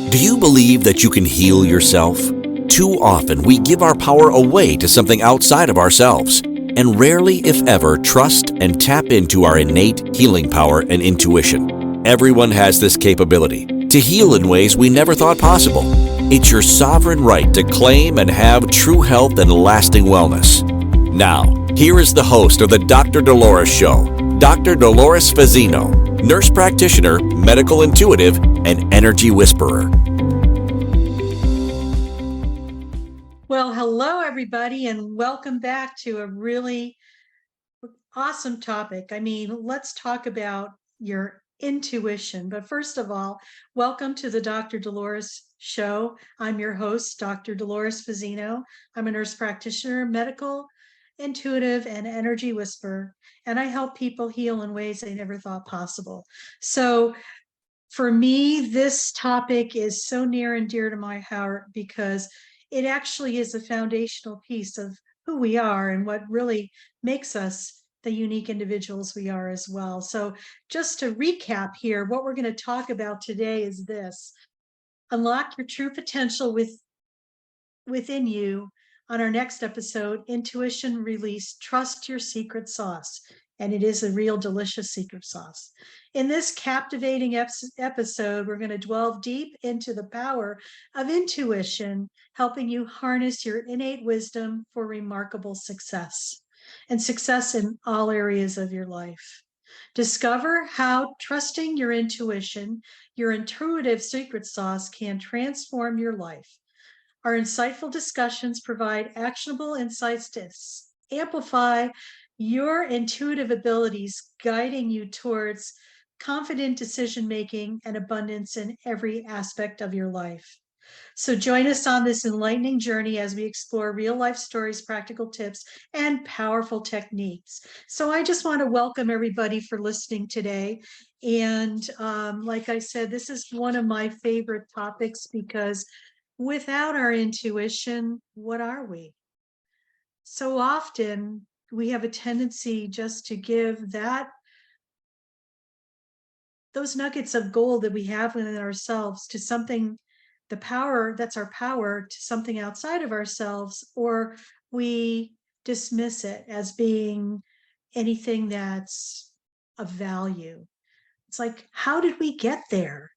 Do you believe that you can heal yourself? Too often we give our power away to something outside of ourselves, and rarely, if ever, trust and tap into our innate healing power and intuition. Everyone has this capability to heal in ways we never thought possible. It's your sovereign right to claim and have true health and lasting wellness. Now, here is the host of the Dr. Dolores Show, Dr. Dolores Fazzino, nurse practitioner, medical intuitive, and energy whisperer. Well, hello, everybody, and welcome back to a really awesome topic. Let's talk about your intuition. But first of all, welcome to the Dr. Dolores Show. I'm your host, Dr. Dolores Fazzino. I'm a nurse practitioner, medical intuitive, and energy whisperer, and I help people heal in ways they never thought possible. So for me, this topic is so near and dear to my heart because it actually is a foundational piece of who we are and what really makes us the unique individuals we are as well. So just to recap here, what we're going to talk about today is this: unlock your true potential within you. On our next episode, Intuition Release, Trust Your Secret Sauce. And it is a real delicious secret sauce. In this captivating episode, we're going to delve deep into the power of intuition, helping you harness your innate wisdom for remarkable success and success in all areas of your life. Discover how trusting your intuition, your intuitive secret sauce, can transform your life. Our insightful discussions provide actionable insights to amplify your intuitive abilities, guiding you towards confident decision-making and abundance in every aspect of your life. So join us on this enlightening journey as we explore real-life stories, practical tips, and powerful techniques. So I just want to welcome everybody for listening today. And like I said, this is one of my favorite topics because without our intuition, what are we? So often we have a tendency just to give those nuggets of gold that we have within ourselves to something, the power that's our power, to something outside of ourselves, or we dismiss it as being anything that's of value. It's like, how did we get there?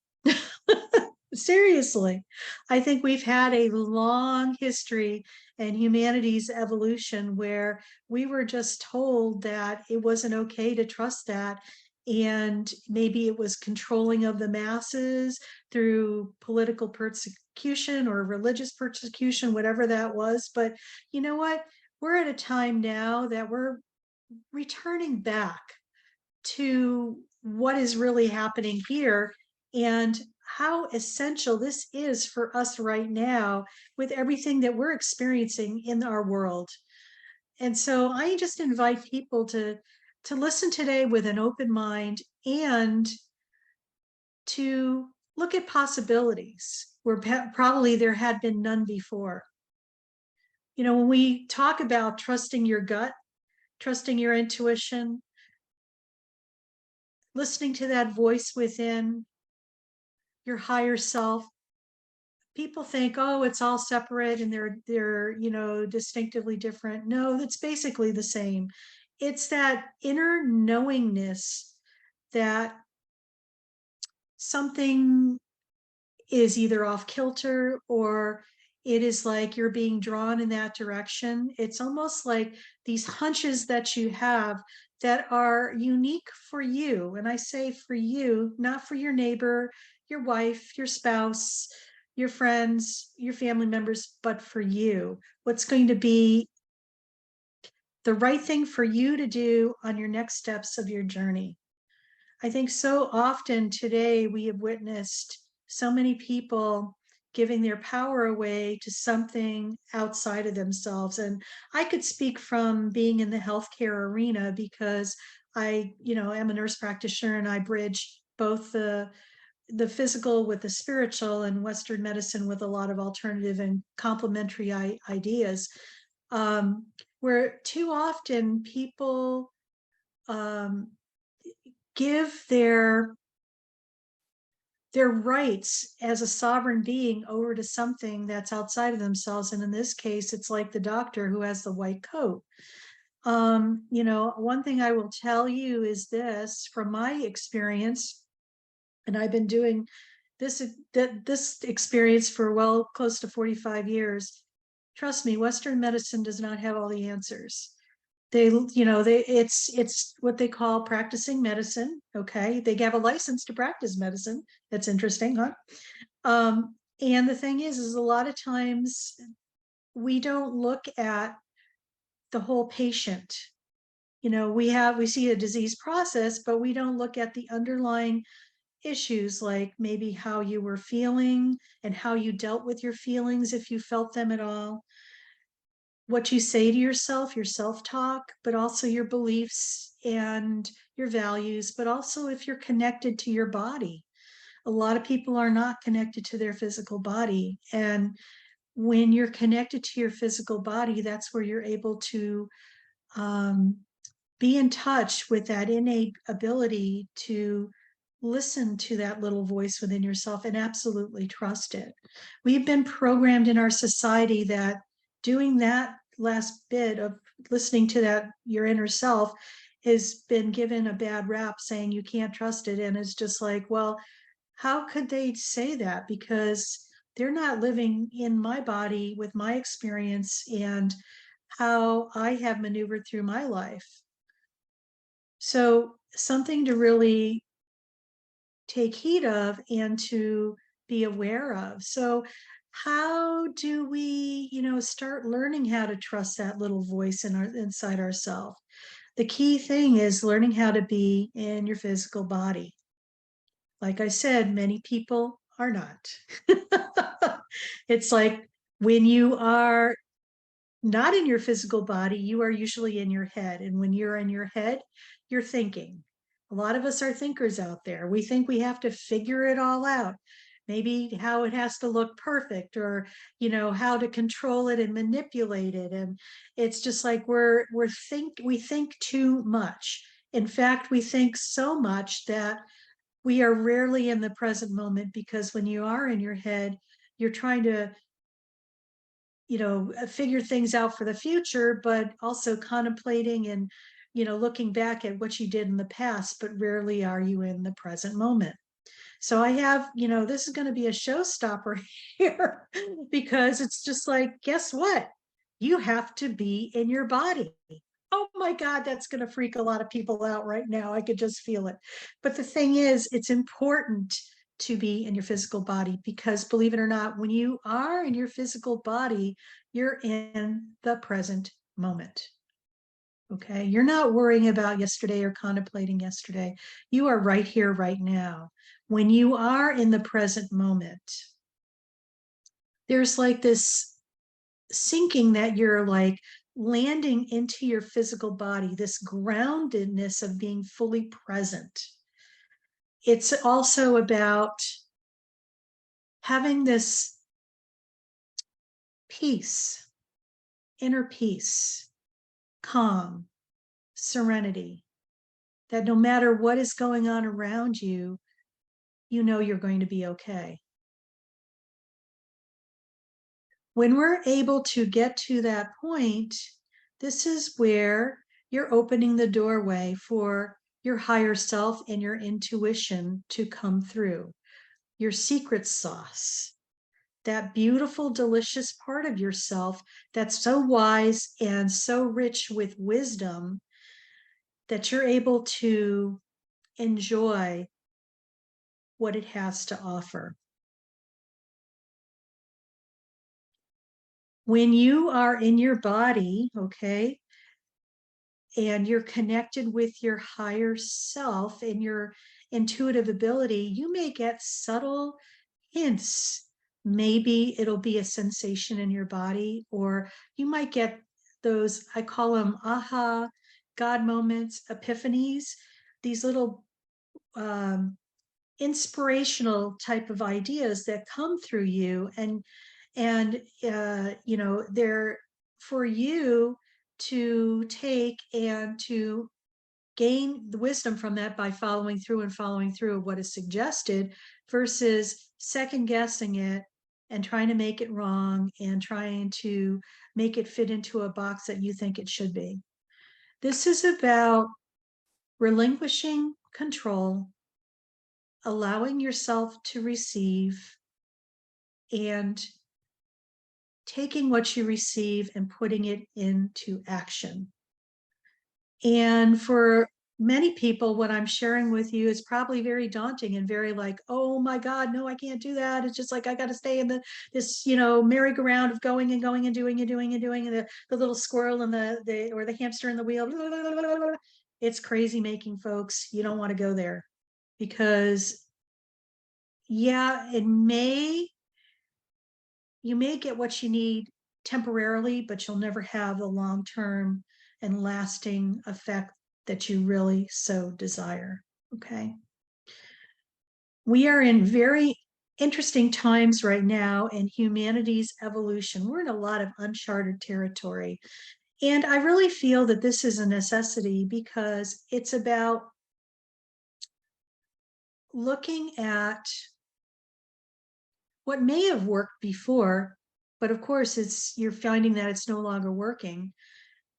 Seriously, I think we've had a long history in humanity's evolution where we were just told that it wasn't okay to trust that. And maybe it was controlling of the masses through political persecution or religious persecution, whatever that was. But you know what? We're at a time now that we're returning back to what is really happening here and how essential this is for us right now with everything that we're experiencing in our world. And so I just invite people to listen today with an open mind and to look at possibilities where probably there had been none before. You know, when we talk about trusting your gut, trusting your intuition, listening to that voice within your higher self, people think, oh, it's all separate and they're distinctively different. No, it's basically the same. It's that inner knowingness that something is either off kilter or it is like you're being drawn in that direction. It's almost like these hunches that you have that are unique for you. And I say for you, not for your neighbor, your wife, your spouse, your friends, your family members, but for you. What's going to be the right thing for you to do on your next steps of your journey? I think so often today we have witnessed so many people giving their power away to something outside of themselves. And I could speak from being in the healthcare arena because I, am a nurse practitioner and I bridge both the physical with the spiritual and Western medicine with a lot of alternative and complementary ideas. Where too often people um, give their their rights as a sovereign being over to something that's outside of themselves. And in this case, it's like the doctor who has the white coat. One thing I will tell you is this from my experience, and I've been doing this experience for well close to 45 years. Trust me, Western medicine does not have all the answers. It's what they call practicing medicine. Okay, they have a license to practice medicine. That's interesting, huh? And the thing is a lot of times we don't look at the whole patient. We see a disease process, but we don't look at the underlying issues, like maybe how you were feeling and how you dealt with your feelings, if you felt them at all, what you say to yourself, your self-talk, but also your beliefs and your values, but also if you're connected to your body. A lot of people are not connected to their physical body. And when you're connected to your physical body, that's where you're able to be in touch with that innate ability to listen to that little voice within yourself and absolutely trust it. We've been programmed in our society that doing that last bit of listening to that, your inner self, has been given a bad rap, saying you can't trust it. And it's just like, well, how could they say that? Because they're not living in my body with my experience and how I have maneuvered through my life. So something to really take heed of and to be aware of. So how do we, start learning how to trust that little voice inside ourselves? The key thing is learning how to be in your physical body. Like I said, many people are not. It's like when you are not in your physical body, you are usually in your head. And when you're in your head, you're thinking. A lot of us are thinkers out there. We think we have to figure it all out. Maybe how it has to look perfect, or, how to control it and manipulate it. And it's just like we think too much. In fact, we think so much that we are rarely in the present moment, because when you are in your head, you're trying to figure things out for the future, but also contemplating and looking back at what you did in the past, but rarely are you in the present moment. So I have, this is going to be a showstopper here, because it's just like, guess what? You have to be in your body. Oh my God, that's going to freak a lot of people out right now. I could just feel it. But the thing is, it's important to be in your physical body, because believe it or not, when you are in your physical body, you're in the present moment. Okay. You're not worrying about yesterday or contemplating yesterday. You are right here, right now. When you are in the present moment, there's like this sinking that you're like landing into your physical body, this groundedness of being fully present. It's also about having this peace, inner peace, calm, serenity, that no matter what is going on around you, you know you're going to be okay. When we're able to get to that point, this is where you're opening the doorway for your higher self and your intuition to come through. Your secret sauce, that beautiful, delicious part of yourself that's so wise and so rich with wisdom that you're able to enjoy what it has to offer. When you are in your body, okay, and you're connected with your higher self and your intuitive ability, you may get subtle hints. Maybe it'll be a sensation in your body, or you might get those, I call them aha God moments, epiphanies, these little inspirational type of ideas that come through you, and they're for you to take and to gain the wisdom from that by following through of what is suggested versus second guessing it and trying to make it wrong and trying to make it fit into a box that you think it should be. This is about relinquishing control, allowing yourself to receive, and taking what you receive and putting it into action. And for many people, what I'm sharing with you is probably very daunting and very like, oh my God, no, I can't do that. It's just like, I got to stay in this, merry-go-round of going and going and doing and doing and doing, and the little squirrel and or the hamster in the wheel. It's crazy making, folks. You don't want to go there because yeah, you may get what you need temporarily, but you'll never have the long-term and lasting effect that you really so desire. Okay. We are in very interesting times right now in humanity's evolution. We're in a lot of uncharted territory. And I really feel that this is a necessity because it's about looking at what may have worked before, but of course you're finding that it's no longer working,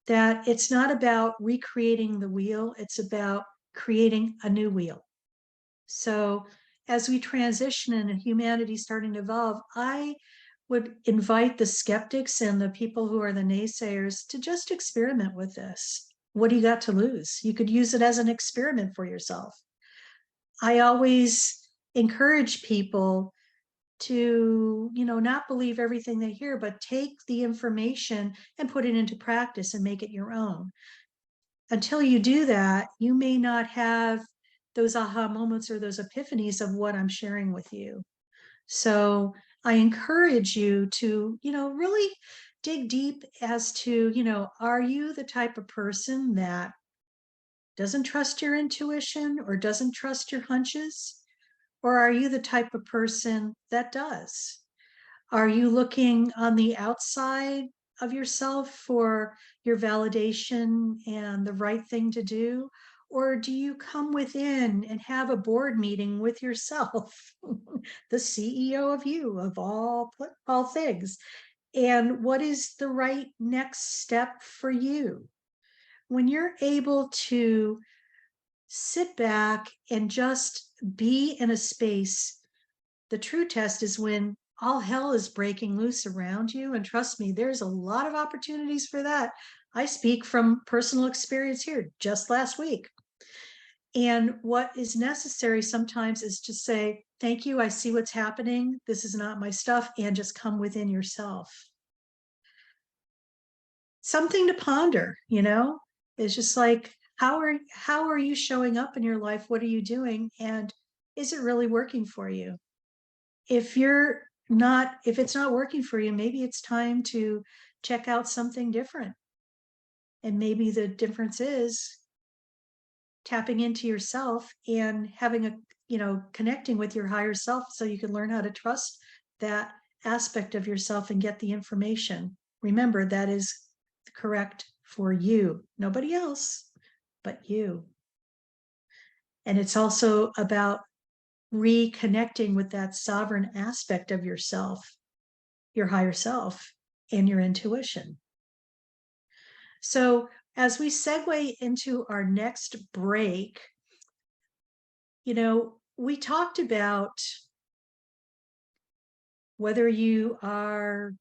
that it's not about recreating the wheel, it's about creating a new wheel. So as we transition and humanity starting to evolve, I would invite the skeptics and the people who are the naysayers to just experiment with this. What do you got to lose? You could use it as an experiment for yourself. I always encourage people to, not believe everything they hear, but take the information and put it into practice and make it your own. Until you do that, you may not have those aha moments or those epiphanies of what I'm sharing with you. So I encourage you to, really dig deep as to, are you the type of person that doesn't trust your intuition or doesn't trust your hunches? Or are you the type of person that does? Are you looking on the outside of yourself for your validation and the right thing to do? Or do you come within and have a board meeting with yourself, the CEO of you, of all things? And what is the right next step for you? When you're able to sit back and just be in a space, the true test is when all hell is breaking loose around you. And trust me, there's a lot of opportunities for that. I speak from personal experience here just last week. And what is necessary sometimes is to say, thank you, I see what's happening. This is not my stuff, and just come within yourself. Something to ponder, it's just like, how are you showing up in your life? What are you doing? And is it really working for you? If it's not working for you, maybe it's time to check out something different. And maybe the difference is tapping into yourself and having connecting with your higher self so you can learn how to trust that aspect of yourself and get the information. Remember, that is correct for you, nobody else but you. And it's also about reconnecting with that sovereign aspect of yourself, your higher self, and your intuition. So as we segue into our next break, we talked about whether you are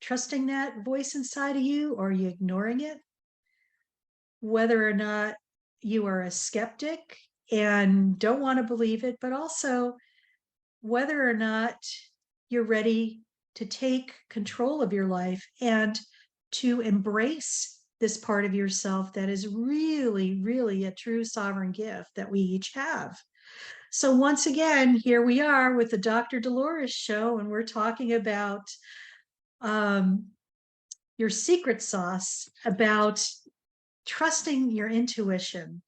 trusting that voice inside of you or are you ignoring it, whether or not you are a skeptic and don't want to believe it, but also whether or not you're ready to take control of your life and to embrace this part of yourself that is really, really a true sovereign gift that we each have. So once again, here we are with the Dr. Dolores show, and we're talking about your secret sauce, about trusting your intuition.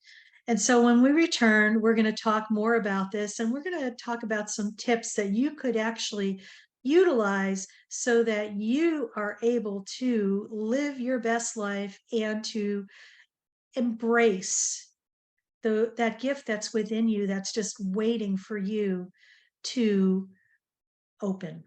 And so when we return, we're going to talk more about this, and we're going to talk about some tips that you could actually utilize so that you are able to live your best life and to embrace that gift that's within you, that's just waiting for you to open.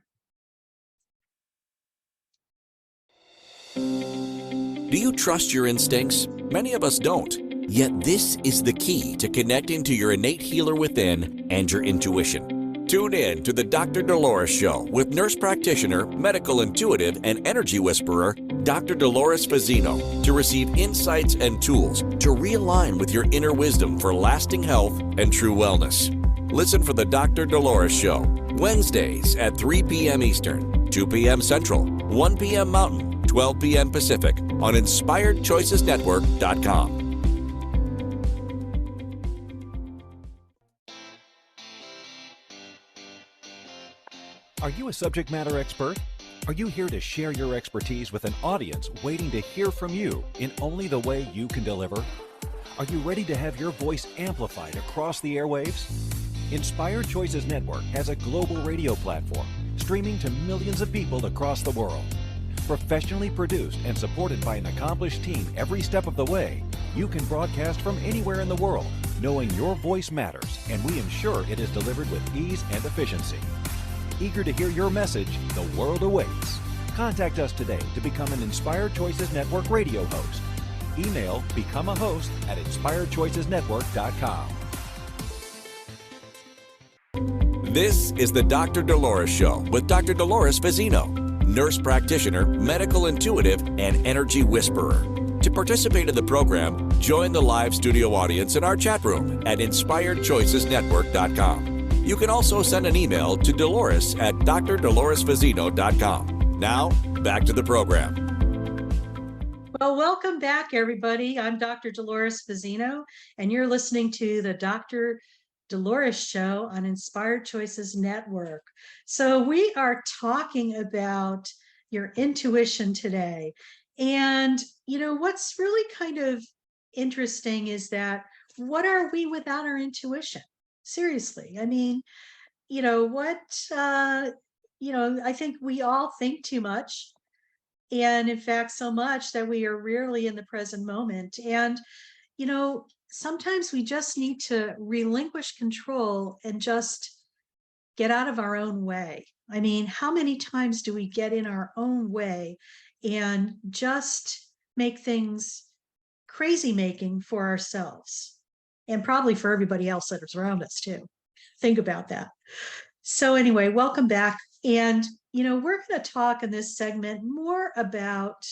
Do you trust your instincts? Many of us don't. Yet this is the key to connecting to your innate healer within and your intuition. Tune in to the Dr. Dolores Show with nurse practitioner, medical intuitive, and energy whisperer, Dr. Dolores Fazzino, to receive insights and tools to realign with your inner wisdom for lasting health and true wellness. Listen for the Dr. Dolores Show, Wednesdays at 3 p.m. Eastern, 2 p.m. Central, 1 p.m. Mountain, 12 p.m. Pacific on InspiredChoicesNetwork.com. Are you a subject matter expert? Are you here to share your expertise with an audience waiting to hear from you in only the way you can deliver? Are you ready to have your voice amplified across the airwaves? Inspired Choices Network has a global radio platform streaming to millions of people across the world. Professionally produced and supported by an accomplished team every step of the way, you can broadcast from anywhere in the world, knowing your voice matters, and we ensure it is delivered with ease and efficiency. Eager to hear your message, the world awaits. Contact us today to become an Inspired Choices Network radio host. Email becomeahost@inspiredchoicesnetwork.com. This is the Dr. Dolores Show with Dr. Dolores Fazzino, nurse practitioner, medical intuitive, and energy whisperer. To participate in the program, join the live studio audience in our chat room at InspiredChoicesNetwork.com. You can also send an email to Dolores at drdoloresfazzino.com. Now, back to the program. Well, welcome back, everybody. I'm Dr. Dolores Fazzino, and you're listening to the Dr. Dolores Show on Inspired Choices Network. So we are talking about your intuition today. And, you know, what's really kind of interesting is that what are we without our intuition? Seriously. I mean, you know, I think we all think too much. And in fact, so much that we are rarely in the present moment. And, you know, sometimes we just need to relinquish control and just get out of our own way. I mean, how many times do we get in our own way and just make things crazy making for ourselves? And probably for everybody else that is around us too. Think about that. So anyway, welcome back. And, you know, we're going to talk in this segment more about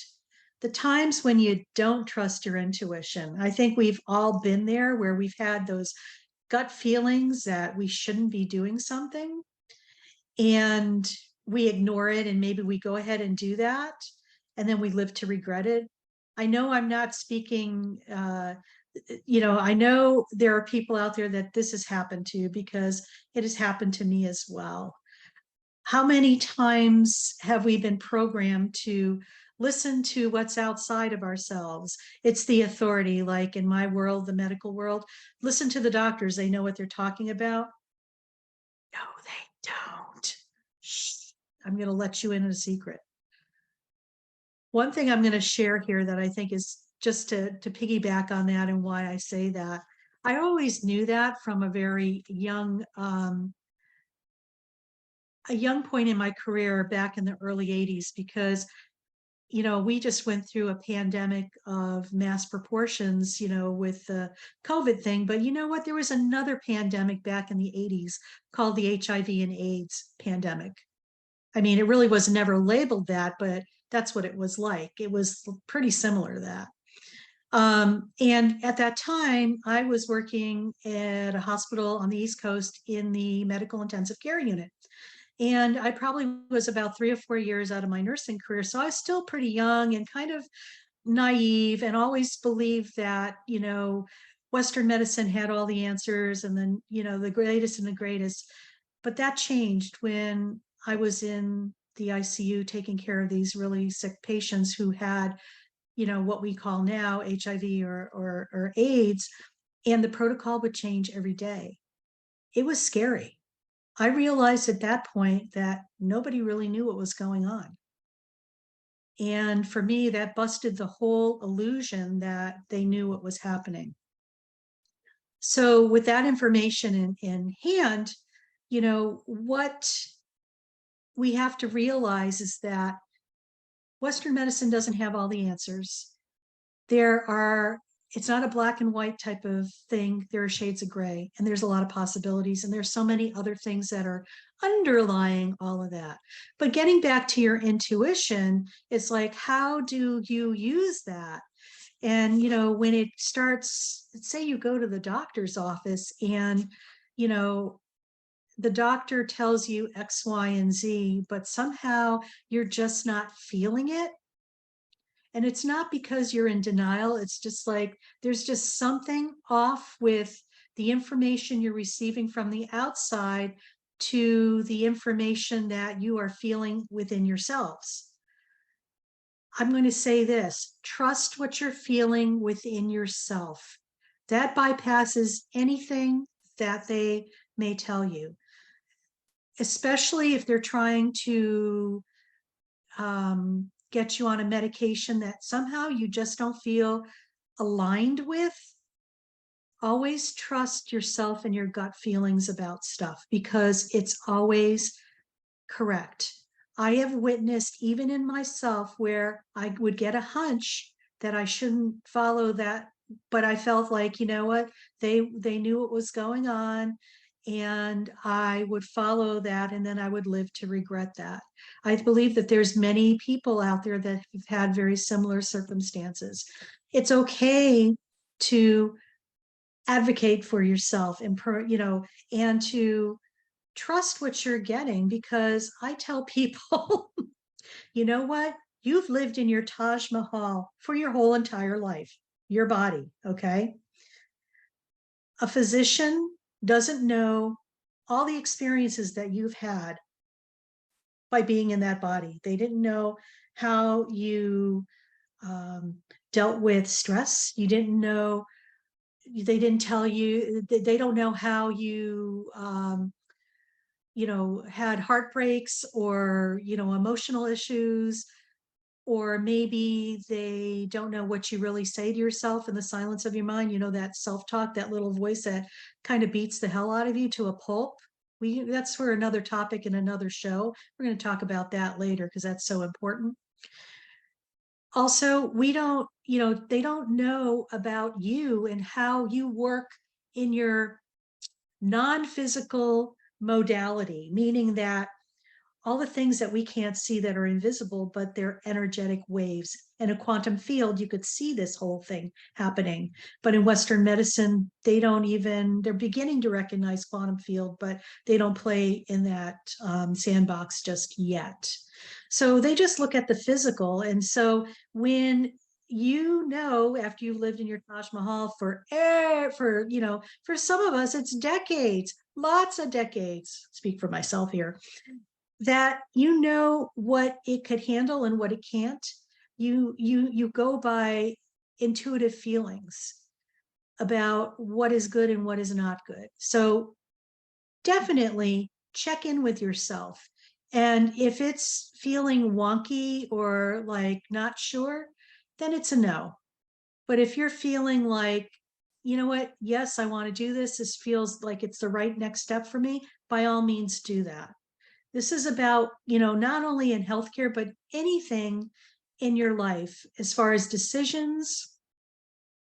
the times when you don't trust your intuition. I think we've all been there where we've had those gut feelings that we shouldn't be doing something and we ignore it, and maybe we go ahead and do that and then we live to regret it. I know I'm not speaking, I know there are people out there that this has happened to, because it has happened to me as well. How many times have we been programmed to listen to what's outside of ourselves? It's the authority, like in my world, the medical world. Listen to the doctors, they know what they're talking about. No, they don't. Shh. I'm going to let you in a secret. One thing I'm going to share here that I think is just to piggyback on that and why I say that. I always knew that from a very young point in my career back in the early 80s, because, you know, we just went through a pandemic of mass proportions, you know, with the COVID thing. But you know what? There was another pandemic back in the 80s called the HIV and AIDS pandemic. I mean, it really was never labeled that, but that's what it was like. It was pretty similar to that. And at that time, I was working at a hospital on the East Coast in the medical intensive care unit. And I probably was about 3 or 4 years out of my nursing career. So I was still pretty young and kind of naive, and always believed that, you know, Western medicine had all the answers, and then, you know, the greatest and the greatest. But that changed when I was in the ICU taking care of these really sick patients who had, you know, what we call now HIV or AIDS, and the protocol would change every day. It was scary. I realized at that point that nobody really knew what was going on. And for me, that busted the whole illusion that they knew what was happening. So with that information in hand, what we have to realize is that Western medicine doesn't have all the answers. It's not a black and white type of thing. There are shades of gray, and there's a lot of possibilities, and there's so many other things that are underlying all of that. But getting back to your intuition, it's like, how do you use that? And, when it starts, say you go to the doctor's office and, the doctor tells you X, Y, and Z, but somehow you're just not feeling it. And it's not because you're in denial. It's just like there's just something off with the information you're receiving from the outside to the information that you are feeling within yourselves. I'm going to say this: trust what you're feeling within yourself. That bypasses anything that they may tell you, especially if they're trying to get you on a medication that somehow you just don't feel aligned with. Always trust yourself and your gut feelings about stuff, because it's always correct. I have witnessed, even in myself, where I would get a hunch that I shouldn't follow that, but I felt like, you know what, they knew what was going on, and I would follow that, and then I would live to regret that. I believe that there's many people out there that have had very similar circumstances. It's okay to advocate for yourself and and to trust what you're getting, because I tell people, you know what? You've lived in your Taj Mahal for your whole entire life, your body, okay? A physician doesn't know all the experiences that you've had by being in that body. They didn't know how you dealt with stress. You didn't know, they didn't tell you, they don't know how you had heartbreaks or, emotional issues, or maybe they don't know what you really say to yourself in the silence of your mind. That self-talk, that little voice that kind of beats the hell out of you to a pulp. That's for another topic in another show. We're going to talk about that later, because that's so important. Also, they don't know about you and how you work in your non-physical modality, meaning that all the things that we can't see that are invisible, but they're energetic waves. In a quantum field, you could see this whole thing happening. But in Western medicine, they're beginning to recognize quantum field, but they don't play in that sandbox just yet. So they just look at the physical. And so when after you've lived in your Taj Mahal for some of us, it's decades, lots of decades, speak for myself here, that what it could handle and what it can't. You go by intuitive feelings about what is good and what is not good. So definitely check in with yourself. And if it's feeling wonky or like not sure, then it's a no. But if you're feeling like, you know what, yes, I want to do this, this feels like it's the right next step for me, by all means do that. This is about, not only in healthcare, but anything in your life as far as decisions.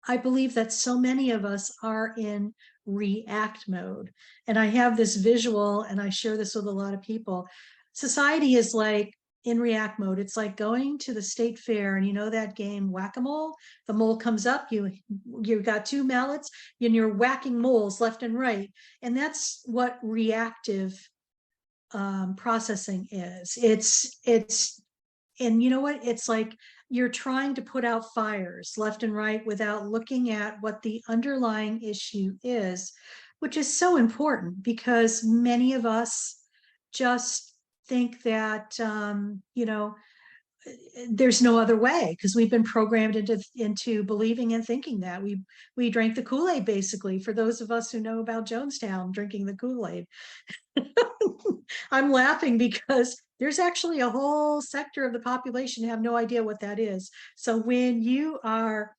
I believe that so many of us are in react mode. And I have this visual, and I share this with a lot of people. Society is like in react mode. It's like going to the state fair, and that game whack-a-mole. The mole comes up, you've got two mallets, and you're whacking moles left and right. And that's what reactive processing is. And you know what? It's like you're trying to put out fires left and right without looking at what the underlying issue is, which is so important, because many of us just think that, there's no other way, because we've been programmed into believing and thinking that we drank the Kool-Aid, basically, for those of us who know about Jonestown, drinking the Kool-Aid. I'm laughing because there's actually a whole sector of the population who have no idea what that is. So when you are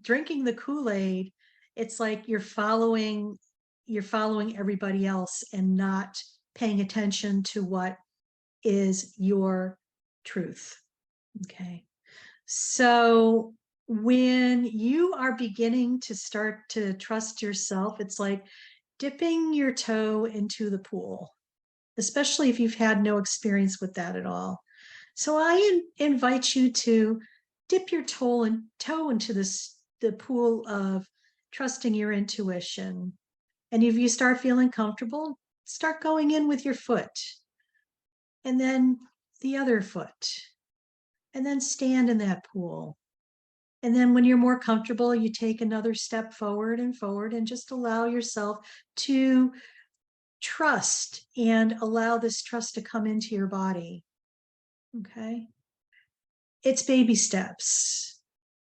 drinking the Kool-Aid, it's like you're following you're following everybody else and not paying attention to what is your truth. Okay. So when you are beginning to start to trust yourself, it's like dipping your toe into the pool, especially if you've had no experience with that at all. So I invite you to dip your toe into the pool of trusting your intuition. And if you start feeling comfortable, start going in with your foot, and then the other foot, and then stand in that pool. And then when you're more comfortable, you take another step forward and just allow yourself to trust and allow this trust to come into your body. Okay. It's baby steps.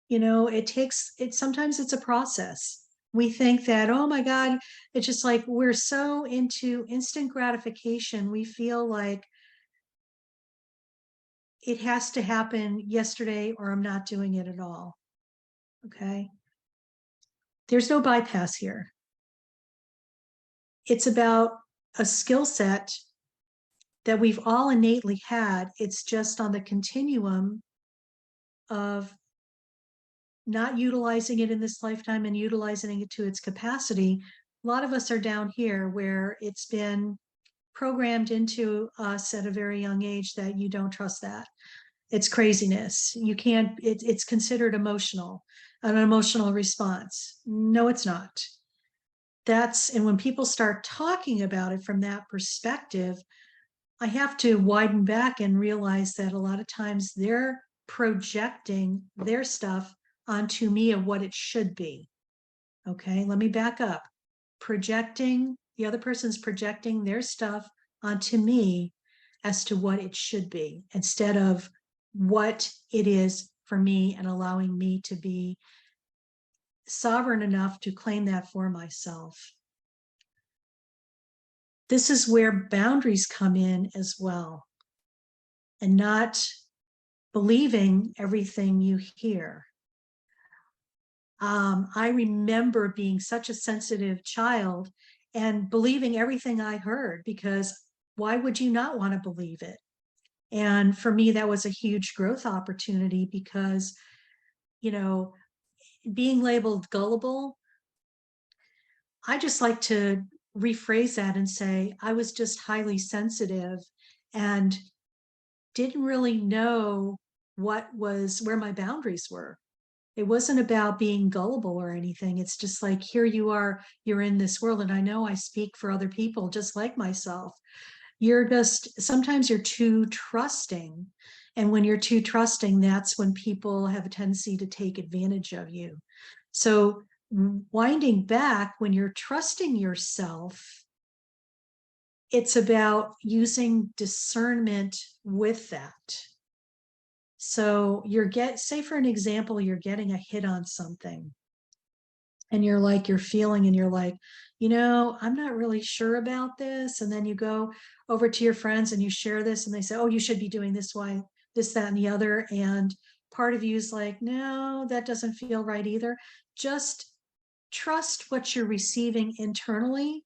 Sometimes it's a process. We think that, oh my God, it's just like we're so into instant gratification. We feel like it has to happen yesterday or I'm not doing it at all. Okay. There's no bypass here. It's about a skill set that we've all innately had. It's just on the continuum of not utilizing it in this lifetime and utilizing it to its capacity. A lot of us are down here where it's been programmed into us at a very young age that you don't trust that. It's craziness. You can't, it's considered emotional, an emotional response. No, it's not. And when people start talking about it from that perspective, I have to widen back and realize that a lot of times they're projecting their stuff onto me of what it should be. Okay, let me back up. The other person's projecting their stuff onto me as to what it should be instead of what it is for me and allowing me to be sovereign enough to claim that for myself. This is where boundaries come in as well, and not believing everything you hear. I remember being such a sensitive child and believing everything I heard, because why would you not want to believe it? And for me, that was a huge growth opportunity because, being labeled gullible, I just like to rephrase that and say I was just highly sensitive and didn't really know where my boundaries were. It wasn't about being gullible or anything. It's just like, here you are, you're in this world. And I know I speak for other people just like myself. Sometimes you're too trusting. And when you're too trusting, that's when people have a tendency to take advantage of you. So winding back, when you're trusting yourself, it's about using discernment with that. So say for an example, you're getting a hit on something and you're feeling and you're like, I'm not really sure about this. And then you go over to your friends and you share this and they say, oh, you should be doing this, why, this, that, and the other. And part of you is like, no, that doesn't feel right either. Just trust what you're receiving internally.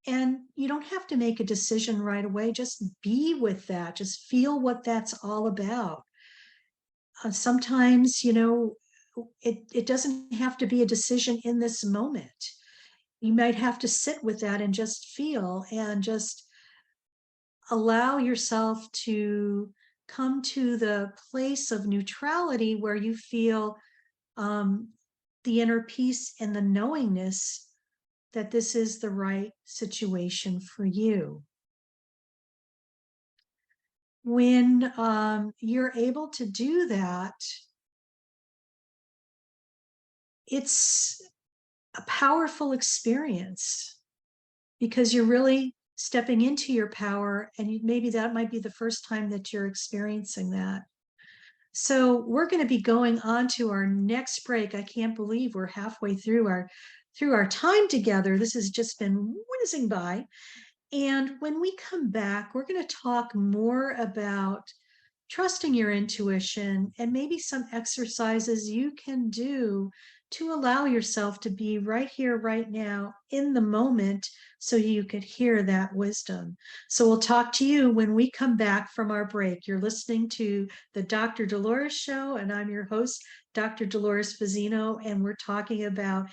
And you don't have to make a decision right away. Just be with that. Just feel what that's all about. Sometimes, it doesn't have to be a decision in this moment. You might have to sit with that and just feel and just allow yourself to come to the place of neutrality where you feel the inner peace and the knowingness that this is the right situation for you. When you're able to do that, it's a powerful experience because you're really stepping into your power, and maybe that might be the first time that you're experiencing that. So we're going to be going on to our next break. I can't believe we're halfway through our time together. This has just been whizzing by. And when we come back, we're going to talk more about trusting your intuition and maybe some exercises you can do to allow yourself to be right here, right now, in the moment, so you could hear that wisdom. So we'll talk to you when we come back from our break. You're listening to the Dr. Dolores Show, and I'm your host, Dr. Dolores Fazzino, and we're talking about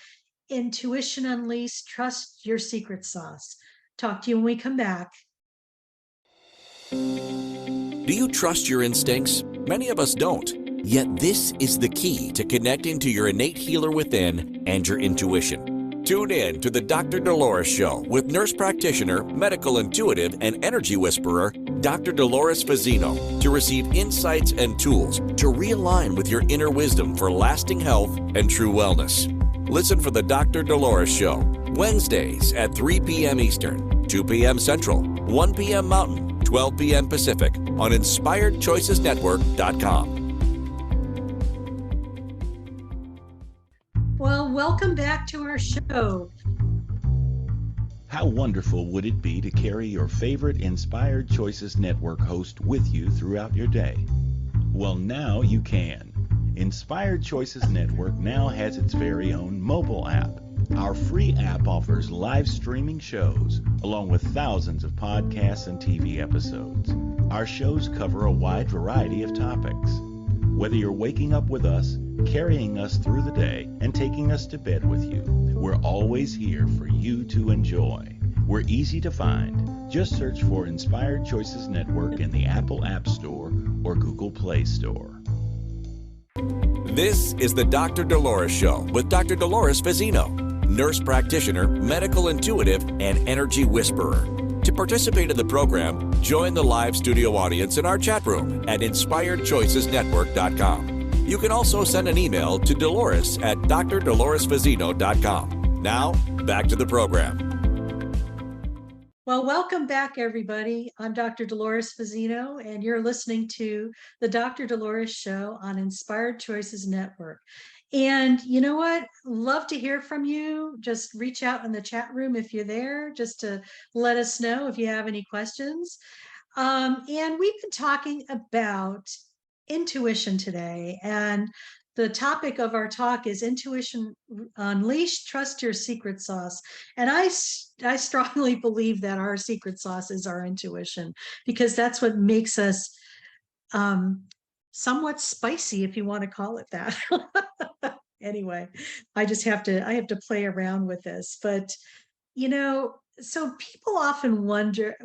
Intuition Unleashed, Trust Your Secret Sauce. Talk to you when we come back. Do you trust your instincts? Many of us don't. Yet this is the key to connecting to your innate healer within and your intuition. Tune in to the Dr. Dolores Show with nurse practitioner, medical intuitive, and energy whisperer, Dr. Dolores Fazzino, to receive insights and tools to realign with your inner wisdom for lasting health and true wellness. Listen for the Dr. Dolores Show, Wednesdays at 3 p.m. Eastern, 2 p.m. Central, 1 p.m. Mountain, 12 p.m. Pacific on InspiredChoicesNetwork.com. Well, welcome back to our show. How wonderful would it be to carry your favorite Inspired Choices Network host with you throughout your day? Well, now you can. Inspired Choices Network now has its very own mobile app. Our free app offers live streaming shows, along with thousands of podcasts and TV episodes. Our shows cover a wide variety of topics. Whether you're waking up with us, carrying us through the day, and taking us to bed with you, we're always here for you to enjoy. We're easy to find. Just search for Inspired Choices Network in the Apple App Store or Google Play Store. This is the Dr. Dolores Show with Dr. Dolores Fazzino, nurse practitioner, medical intuitive, and energy whisperer. To participate in the program, join the live studio audience in our chat room at InspiredChoicesNetwork.com. You can also send an email to Dolores at drdoloresfazzino.com. Now, back to the program. Well, welcome back, everybody. I'm Dr. Dolores Fazzino, and you're listening to the Dr. Dolores Show on Inspired Choices Network. And you know what? Love to hear from you. Just reach out in the chat room if you're there, just to let us know if you have any questions. And we've been talking about intuition today, and the topic of our talk is Intuition Unleashed, Trust Your Secret Sauce. And I strongly believe that our secret sauce is our intuition, because that's what makes us somewhat spicy, if you want to call it that. Anyway, I have to play around with this. But, you know, so people often wonder,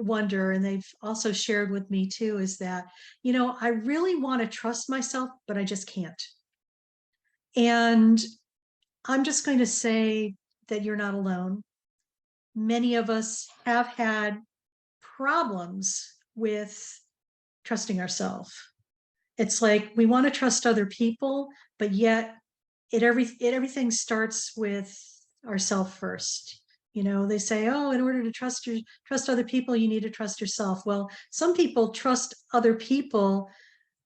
and they've also shared with me too, is that, you know, I really want to trust myself, but I just can't. And I'm just going to say that you're not alone. Many of us have had problems with trusting ourselves. It's like we want to trust other people, but yet everything starts with ourselves first. You know, they say, oh, in order to trust other people, you need to trust yourself. Well, some people trust other people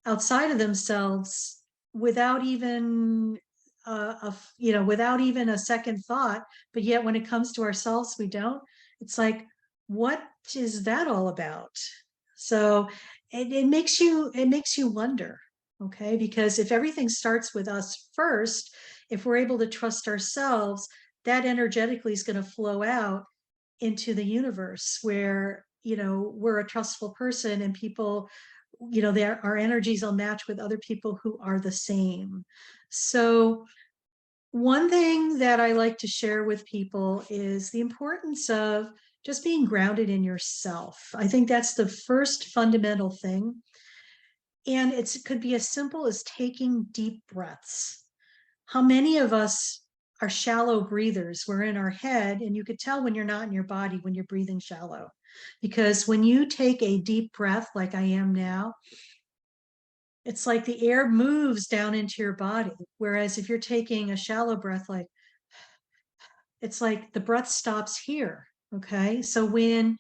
outside of themselves without even without even a second thought, but yet when it comes to ourselves, we don't. It's like, what is that all about? So it makes you wonder, okay? Because if everything starts with us first, if we're able to trust ourselves, that energetically is going to flow out into the universe, where, you know, we're a trustful person, and people, you know, our energies will match with other people who are the same. So one thing that I like to share with people is the importance of just being grounded in yourself. I think that's the first fundamental thing. And it could be as simple as taking deep breaths. How many of us are shallow breathers? We're in our head, and you could tell when you're not in your body when you're breathing shallow. Because when you take a deep breath, like I am now, it's like the air moves down into your body. Whereas if you're taking a shallow breath, like, it's like the breath stops here. Okay. So when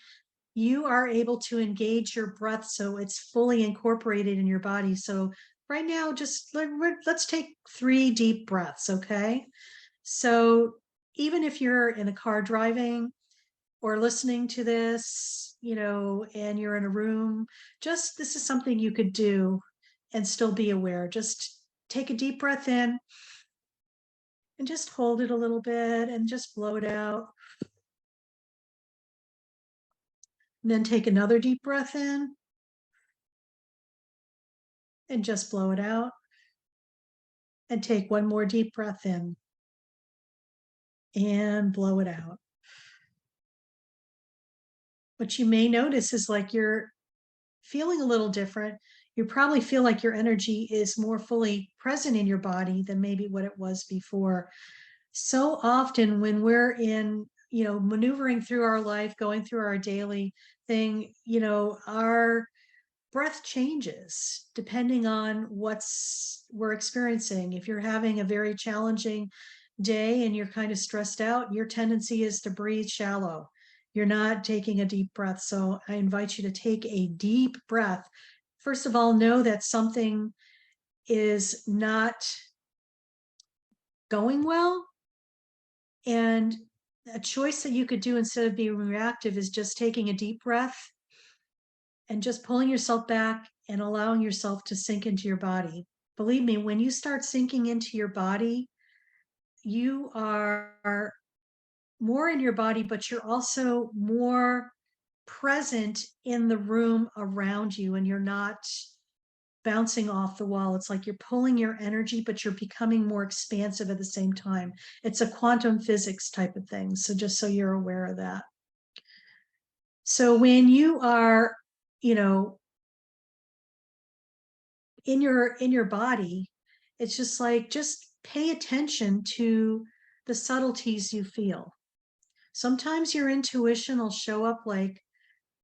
you are able to engage your breath so it's fully incorporated in your body. So right now, just let's take 3 deep breaths. Okay. So even if you're in a car driving or listening to this, you know, and you're in a room, this is something you could do and still be aware. Just take a deep breath in And just hold it a little bit and just blow it out. And then take another deep breath in and just blow it out. And take one more deep breath in and blow it out. What you may notice is like you're feeling a little different. You probably feel like your energy is more fully present in your body than maybe what it was before. So often when we're in, maneuvering through our life, going through our daily thing, our breath changes depending on what's we're experiencing. If you're having a very challenging day and you're kind of stressed out, your tendency is to breathe shallow. You're not taking a deep breath. So I invite you to take a deep breath. First of all, know that something is not going well. And a choice that you could do instead of being reactive is just taking a deep breath and just pulling yourself back and allowing yourself to sink into your body. Believe me, when you start sinking into your body, you are more in your body, but you're also more present in the room around you, and you're not bouncing off the wall. It's like you're pulling your energy, but you're becoming more expansive at the same time. It's a quantum physics type of thing. So just so you're aware of that. So when you are, in your body, it's just like, just pay attention to the subtleties you feel. Sometimes your intuition will show up like,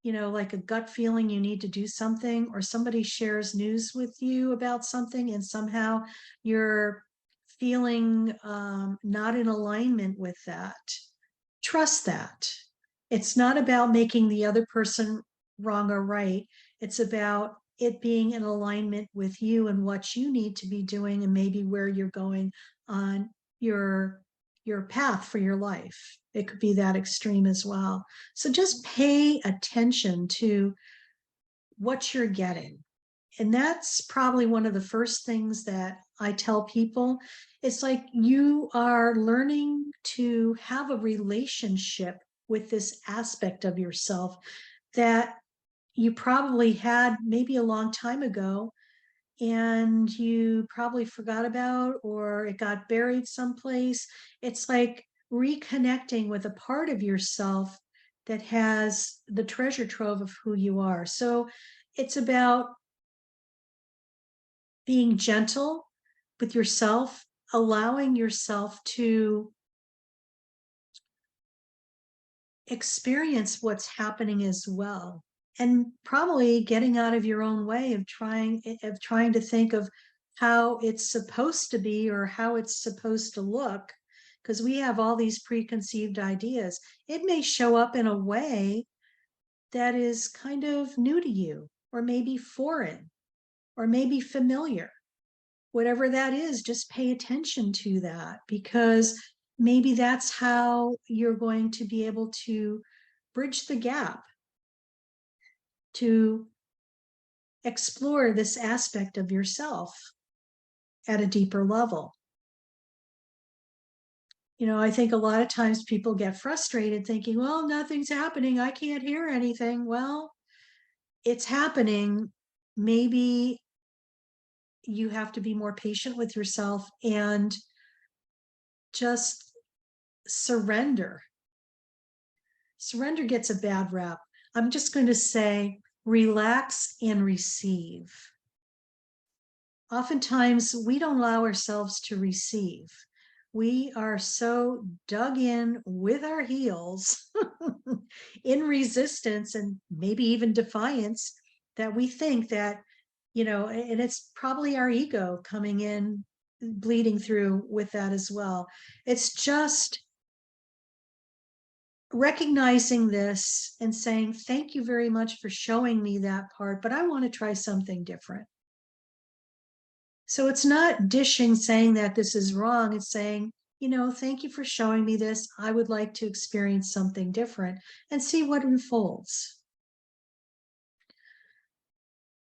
like a gut feeling you need to do something, or somebody shares news with you about something and somehow you're feeling not in alignment with that. Trust that. It's not about making the other person wrong or right. It's about it being in alignment with you and what you need to be doing, and maybe where you're going on your path for your life. It could be that extreme as well. So just pay attention to what you're getting. And that's probably one of the first things that I tell people. It's like you are learning to have a relationship with this aspect of yourself that you probably had maybe a long time ago, and you probably forgot about, or it got buried someplace. It's like reconnecting with a part of yourself that has the treasure trove of who you are. So it's about being gentle with yourself, allowing yourself to experience what's happening as well, and probably getting out of your own way of trying to think of how it's supposed to be or how it's supposed to look, because we have all these preconceived ideas. It may show up in a way that is kind of new to you, or maybe foreign, or maybe familiar. Whatever that is, just pay attention to that, because maybe that's how you're going to be able to bridge the gap to explore this aspect of yourself at a deeper level. I think a lot of times people get frustrated thinking, well, nothing's happening, I can't hear anything. Well, it's happening. Maybe you have to be more patient with yourself and just surrender. Surrender gets a bad rap. I'm just going to say, relax and receive. Oftentimes, we don't allow ourselves to receive. We are so dug in with our heels in resistance and maybe even defiance that we think that, and it's probably our ego coming in, bleeding through with that as well. It's just recognizing this and saying, thank you very much for showing me that part, but I want to try something different. So it's not dishing, saying that this is wrong. It's saying, thank you for showing me this. I would like to experience something different and see what unfolds.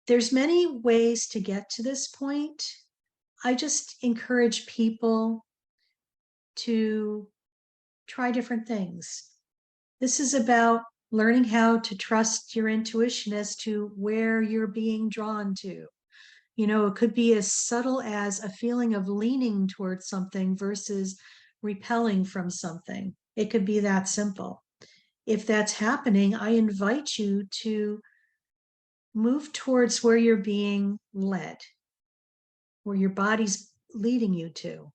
There's many ways to get to this point. I just encourage people to try different things. This is about learning how to trust your intuition as to where you're being drawn to. You know, it could be as subtle as a feeling of leaning towards something versus repelling from something. It could be that simple. If that's happening, I invite you to move towards where you're being led, where your body's leading you to,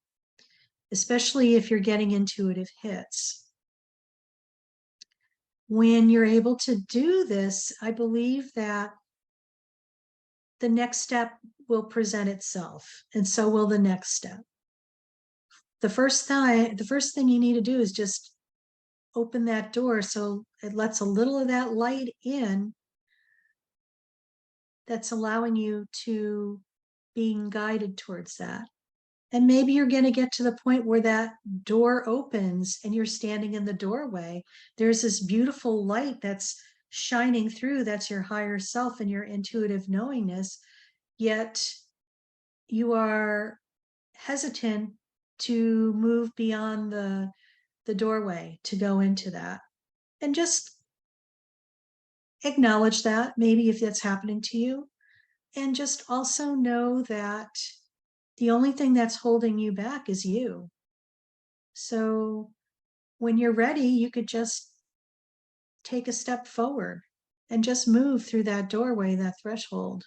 especially if you're getting intuitive hits. When you're able to do this, I believe that the next step will present itself, and so will the next step. The first thing you need to do is just open that door so it lets a little of that light in that's allowing you to being guided towards that. And maybe you're going to get to the point where that door opens and you're standing in the doorway. There's this beautiful light that's shining through. That's your higher self and your intuitive knowingness. Yet you are hesitant to move beyond the doorway to go into that. And just acknowledge that, maybe if that's happening to you. And just also know that the only thing that's holding you back is you. So when you're ready, you could just take a step forward and just move through that doorway, that threshold.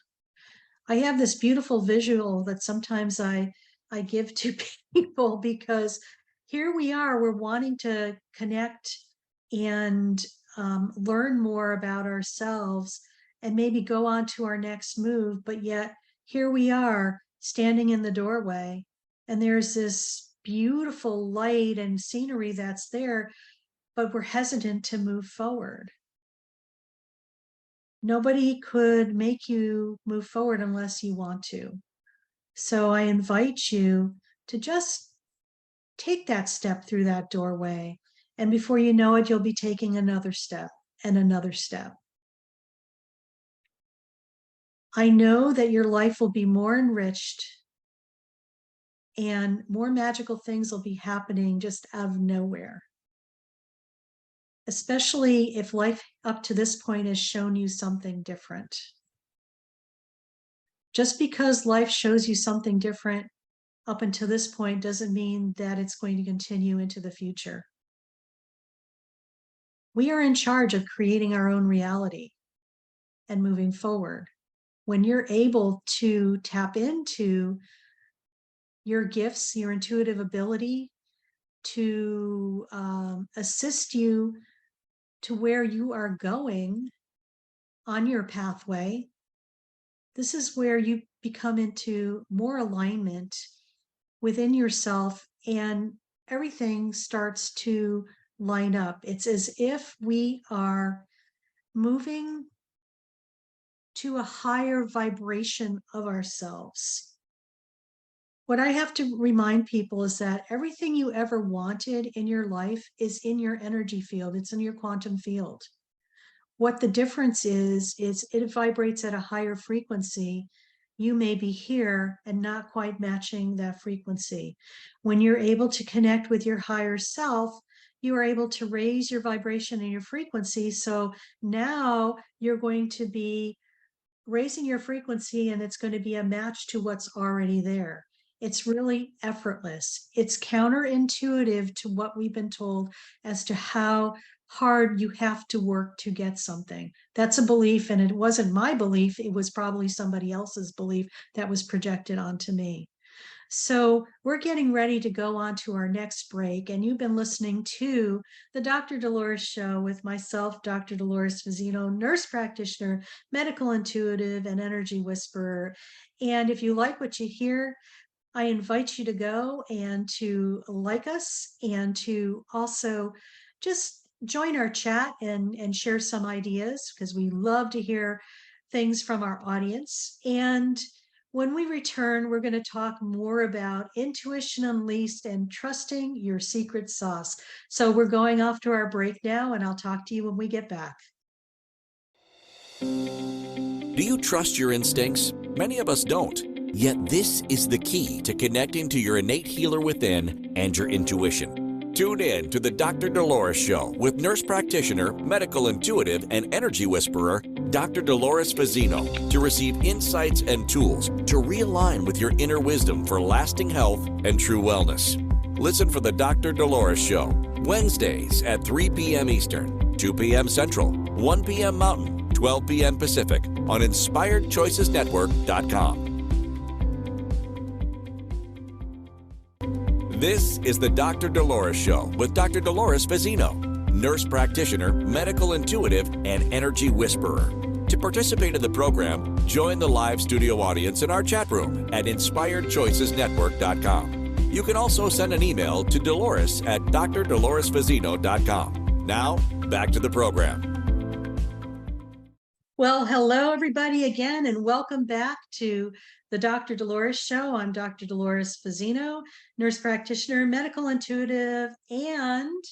I have this beautiful visual that sometimes I give to people, because here we are, we're wanting to connect and learn more about ourselves and maybe go on to our next move. But yet here we are standing in the doorway, and there's this beautiful light and scenery that's there, but we're hesitant to move forward. Nobody could make you move forward unless you want to. So I invite you to just take that step through that doorway. And before you know it, you'll be taking another step and another step. I know that your life will be more enriched and more magical things will be happening just out of nowhere. Especially if life up to this point has shown you something different. Just because life shows you something different up until this point doesn't mean that it's going to continue into the future. We are in charge of creating our own reality and moving forward. When you're able to tap into your gifts, your intuitive ability to assist you to where you are going on your pathway, this is where you become into more alignment within yourself, and everything starts to line up. It's as if we are moving to a higher vibration of ourselves. What I have to remind people is that everything you ever wanted in your life is in your energy field. It's in your quantum field. What the difference is it vibrates at a higher frequency. You may be here and not quite matching that frequency. When you're able to connect with your higher self, you are able to raise your vibration and your frequency. So now you're going to be raising your frequency, and it's going to be a match to what's already there. It's really effortless. It's counterintuitive to what we've been told as to how hard you have to work to get something. That's a belief, and it wasn't my belief. It was probably somebody else's belief that was projected onto me. So we're getting ready to go on to our next break, and you've been listening to the Dr. Dolores Show with myself, Dr. Dolores Fazzino, nurse practitioner, medical intuitive, and energy whisperer. And if you like what you hear, I invite you to go and to like us, and to also just join our chat and share some ideas, because we love to hear things from our audience. And when we return, we're going to talk more about intuition unleashed and trusting your secret sauce. So we're going off to our break now, and I'll talk to you when we get back. Do you trust your instincts? Many of us don't. Yet this is the key to connecting to your innate healer within and your intuition. Tune in to the Dr. Dolores Show with nurse practitioner, medical intuitive, and energy whisperer, Dr. Dolores Fazzino, to receive insights and tools to realign with your inner wisdom for lasting health and true wellness. Listen for the Dr. Dolores Show, Wednesdays at 3 p.m. Eastern, 2 p.m. Central, 1 p.m. Mountain, 12 p.m. Pacific on InspiredChoicesNetwork.com. This is the Dr. Dolores Show with Dr. Dolores Fazzino, nurse practitioner, medical intuitive, and energy whisperer. To participate in the program, join the live studio audience in our chat room at InspiredChoicesNetwork.com. You can also send an email to Dolores at drdoloresfazzino.com. Now, back to the program. Well, hello, everybody, again, and welcome back to the Dr. Dolores Show. I'm Dr. Dolores Fazzino, nurse practitioner, medical intuitive, and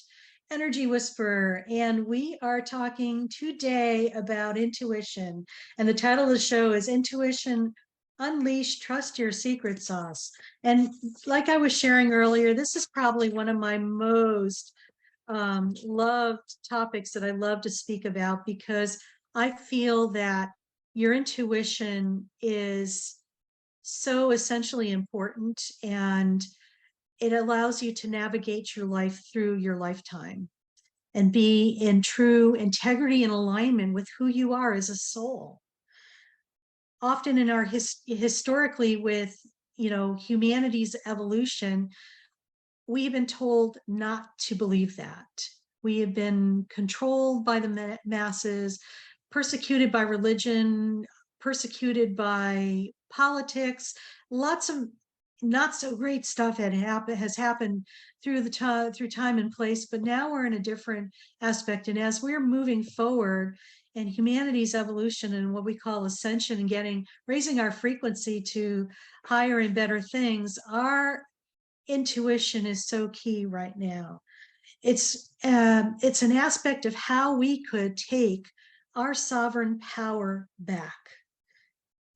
energy whisperer. And we are talking today about intuition. And the title of the show is Intuition Unleash, Trust Your Secret Sauce. And like I was sharing earlier, this is probably one of my most loved topics that I love to speak about, because I feel that your intuition is so essentially important, and it allows you to navigate your life through your lifetime and be in true integrity and alignment with who you are as a soul. Often in our historically with humanity's evolution, we've been told not to believe that. We have been controlled by the masses, persecuted by religion, persecuted by politics. Lots of not so great stuff has happened through time and place, but now we're in a different aspect. And as we're moving forward in humanity's evolution and what we call ascension and raising our frequency to higher and better things, our intuition is so key right now. It's an aspect of how we could take our sovereign power back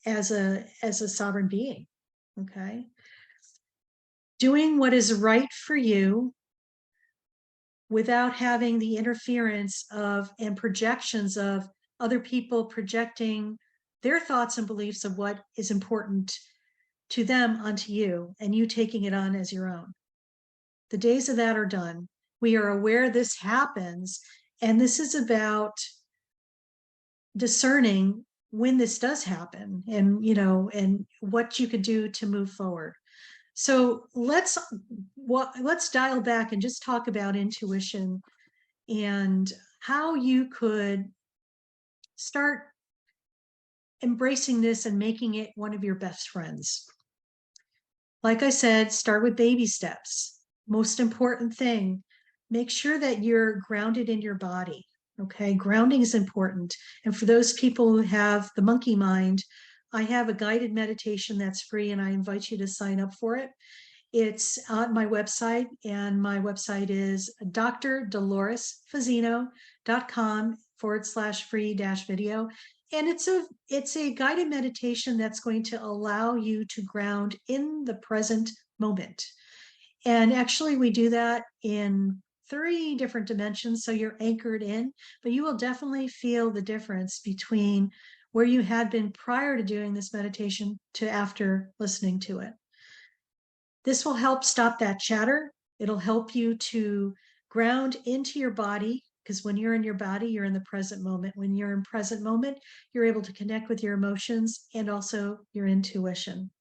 as a sovereign being. Okay, doing what is right for you without having the interference of and projections of other people projecting their thoughts and beliefs of what is important to them onto you, and you taking it on as your own. The days of that are done. We are aware this happens, and this is about discerning when this does happen, and and what you could do to move forward. So let's dial back and just talk about intuition and how you could start embracing this and making it one of your best friends. Like I said, start with baby steps. Most important thing, make sure that you're grounded in your body. Okay, grounding is important. And for those people who have the monkey mind, I have a guided meditation that's free, and I invite you to sign up for it. It's on my website, and my website is drdoloresfazzino.com/free-video. And it's a guided meditation that's going to allow you to ground in the present moment. And actually, we do that in 3 different dimensions, so you're anchored in, but you will definitely feel the difference between where you had been prior to doing this meditation to after listening to it. This will help stop that chatter. It'll help you to ground into your body, because when you're in your body, you're in the present moment. When you're in present moment, you're able to connect with your emotions and also your intuition.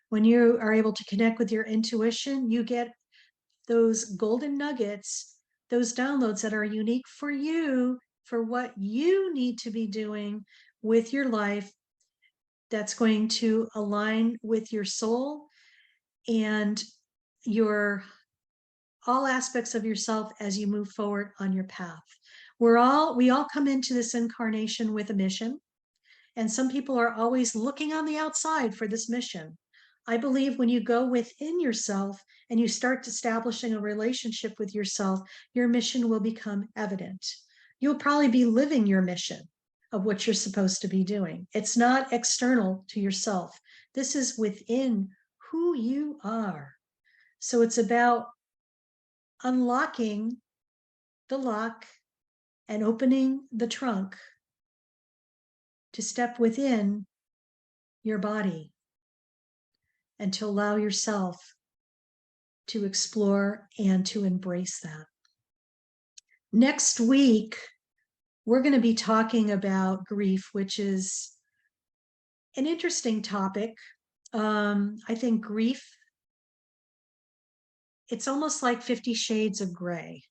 When you are able to connect with your intuition, you get those golden nuggets, those downloads that are unique for you, for what you need to be doing with your life, that's going to align with your soul and all aspects of yourself as you move forward on your path. We all come into this incarnation with a mission, and some people are always looking on the outside for this mission. I believe when you go within yourself and you start establishing a relationship with yourself, your mission will become evident. You'll probably be living your mission of what you're supposed to be doing. It's not external to yourself. This is within who you are. So it's about unlocking the lock and opening the trunk to step within your body and to allow yourself to explore and to embrace that. Next week, we're going to be talking about grief, which is an interesting topic. I think grief, it's almost like 50 Shades of Gray.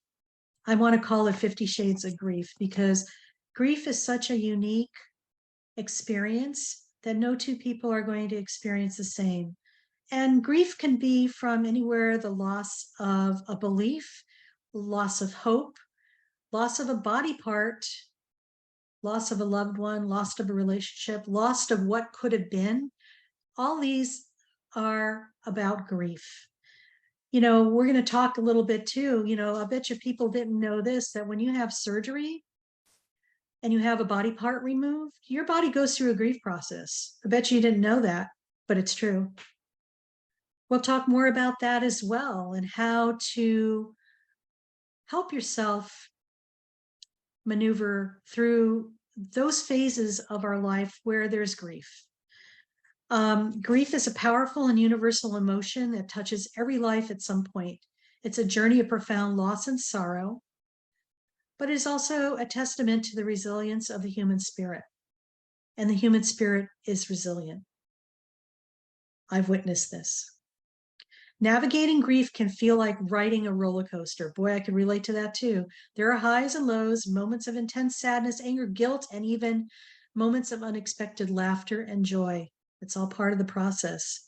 I want to call it 50 Shades of Grief because grief is such a unique experience that no two people are going to experience the same. And grief can be from anywhere: the loss of a belief, loss of hope, loss of a body part, loss of a loved one, loss of a relationship, loss of what could have been. All these are about grief. We're going to talk a little bit too. I bet you people didn't know this, that when you have surgery and you have a body part removed, your body goes through a grief process. I bet you didn't know that, but it's true. We'll talk more about that as well, and how to help yourself maneuver through those phases of our life where there's grief. Grief is a powerful and universal emotion that touches every life at some point. It's a journey of profound loss and sorrow, but it is also a testament to the resilience of the human spirit. And the human spirit is resilient. I've witnessed this. Navigating grief can feel like riding a roller coaster. Boy, I can relate to that too. There are highs and lows, moments of intense sadness, anger, guilt, and even moments of unexpected laughter and joy. It's all part of the process.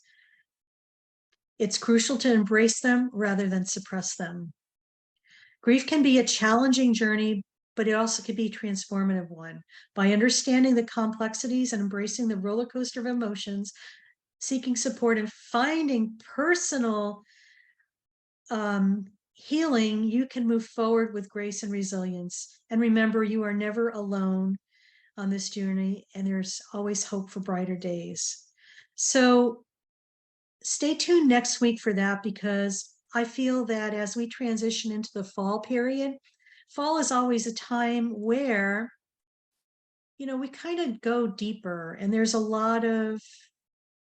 It's crucial to embrace them rather than suppress them. Grief can be a challenging journey, but it also can be a transformative one. By understanding the complexities and embracing the roller coaster of emotions, seeking support and finding personal healing, you can move forward with grace and resilience. And remember, you are never alone on this journey, and there's always hope for brighter days. So stay tuned next week for that, because I feel that as we transition into the fall period, fall is always a time where, we kind of go deeper, and there's a lot of,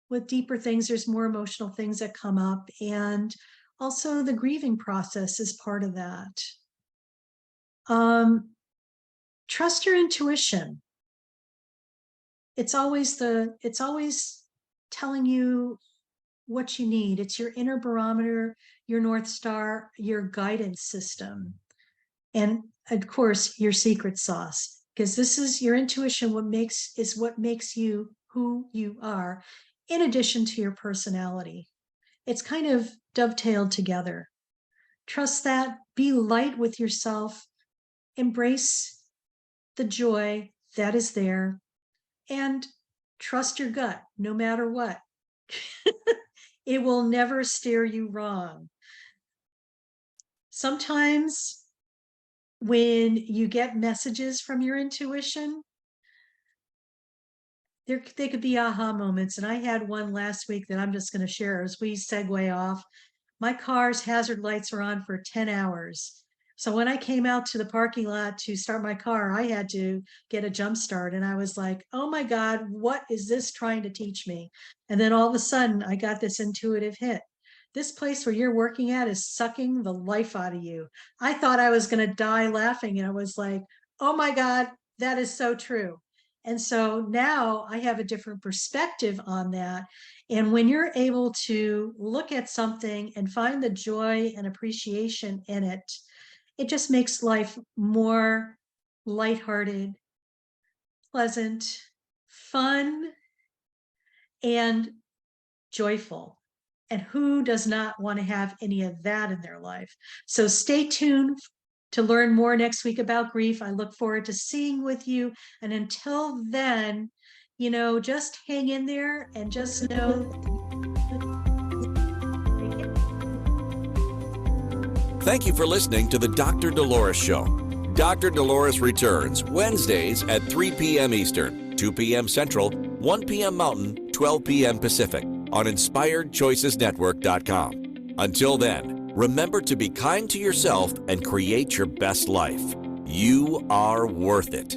with deeper things, there's more emotional things that come up, and also the grieving process is part of that. Trust your intuition. It's always telling you what you need. It's your inner barometer, your North Star, your guidance system, and of course your secret sauce, because this is your intuition. What makes you who you are, in addition to your personality. It's kind of dovetailed together. Trust that. Be light with yourself. Embrace the joy that is there, and trust your gut no matter what. It will never steer you wrong. Sometimes when you get messages from your intuition, they could be aha moments. And I had one last week that I'm just going to share as we segue off. My car's hazard lights are on for 10 hours. So when I came out to the parking lot to start my car, I had to get a jump start. And I was like, oh my God, what is this trying to teach me? And then all of a sudden I got this intuitive hit. This place where you're working at is sucking the life out of you. I thought I was going to die laughing. And I was like, oh my God, that is so true. And so now I have a different perspective on that. And when you're able to look at something and find the joy and appreciation in it, it just makes life more lighthearted, pleasant, fun, and joyful. And who does not want to have any of that in their life? So stay tuned to learn more next week about grief. I look forward to seeing with you. And until then, just hang in there and just know. Thank you for listening to the Dr. Dolores Show. Dr. Dolores returns Wednesdays at 3 p.m. Eastern, 2 p.m. Central, 1 p.m. Mountain, 12 p.m. Pacific on InspiredChoicesNetwork.com. Until then, remember to be kind to yourself and create your best life. You are worth it.